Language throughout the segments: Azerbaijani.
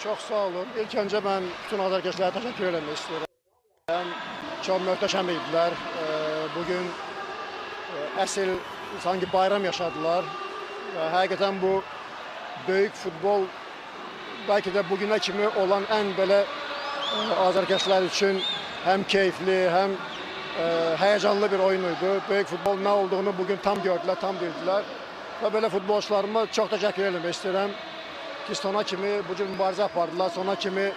Çok sağ olun. İlk önce ben bütün arkadaşlara teşekkür etmek istiyorum. Çok möhtəşəm idilər. Bugün əsl sanki bayram yaşadılar. Həqiqətən bu böyük futbol belki de bugüne kimi olan en böyle Azərkeşlər üçün hem keyifli hem heyecanlı bir oyunuydu. Böyük futbol ne olduğunu bugün tam gördüler, tam bildiler. Ve böyle futbolcularıma çok teşekkür etmek istedim. Ki sona kimi bu cür mübarizə apardılar, sona kimi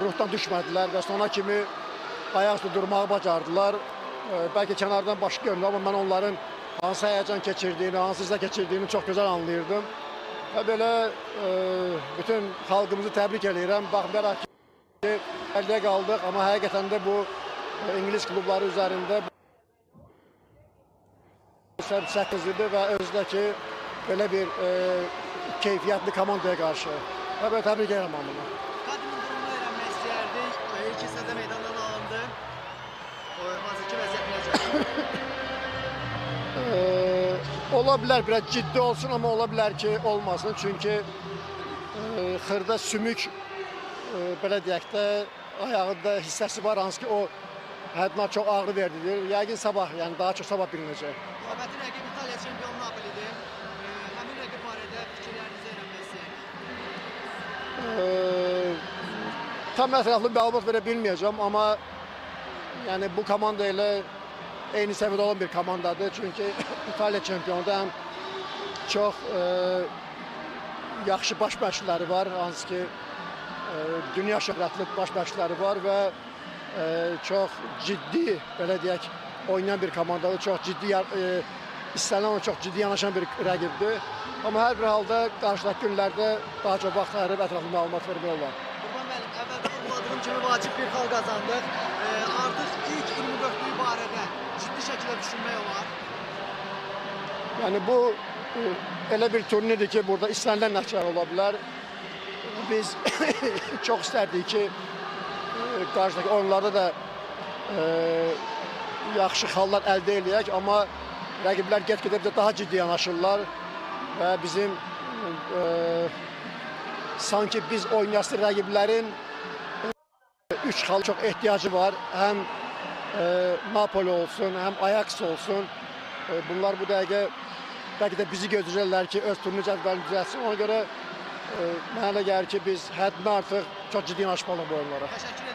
ruhdan düşmediler ve sona kimi ayaküstü durmağı bacardılar. Belki kenardan başka görünür ama ben onların hansı heyecan geçirdiğini, hansı izle geçirdiğini çok güzel anlayırdım. Ve böyle bütün halkımızı tebrik ediyorum. Baxmayaraq ki, əldə qaldıq ama həqiqətən də bu İngiliz klubları üzerinde 8 idi ve özdəki böyle bir keyfiyetli komandaya karşı. Ve böyle tebrik ederim bunu. Kadının durumunu öğrenmek istəyərdik. İlk hissədə meydandan alındı. Hazırki vəziyyət necə? Ola bilər biraz ciddi olsun ama ola bilər ki olmasın. Çünkü xırda sümük belə deyək də ayağında hissəsi var, hansı ki o həddindən çox ağrı verdidir. Yəqin sabah, yəni daha çox sabah bilinəcək. Növbəti rəqib İtaliya çempionu Napolidir. Həmin rəqib barədə fikirlərinizi öyrənmək istəyirəm. Tam ətraflı məlumat verə bilməyəcəm ama yani bu komanda ilə eyni səviyyədə olan bir komandadır. Çünki İtaliya çempionu da həm çox yaxşı baş məşqçiləri var, hansı ki dünya şöhrətli baş məşqçiləri var və çox ciddi, belə deyək, oynayan bir komandadır. Çox ciddi, istənilən çox ciddi yanaşan bir rəqibdir. Amma hər bir halda qarşıdakı günlərdə daha çox vaxt ayırıb ətraflı məlumat vermək olar. Qurban müəllim, əvvəldə vurguladığım kimi vacib bir xal qazandıq. Artıq ilk 24'lük barədə ciddi şəkildə düşünmək olar. Yəni bu elə bir turnirdir ki, burada istənilən nəticələr ola bilər. Biz çox istərdik ki, qarşıdakı oyunlarda da yaxşı xallar əldə eləyək, amma rəqiblər get-gedə bizə daha ciddi yanaşırlar və bizim sanki biz oynayası rəqiblərin 3 xal çox ehtiyacı var. Həm Napoli olsun, həm Ajax olsun. Bunlar bu dəqiqə belki de bizi gözləyirlər ki, öz turnir cədvəlini düzəltsin. Ona görə mənə elə gəlir ki, biz həddindən artıq çox ciddi yanaşmalıyıq bu oyunlara. Təşəkkür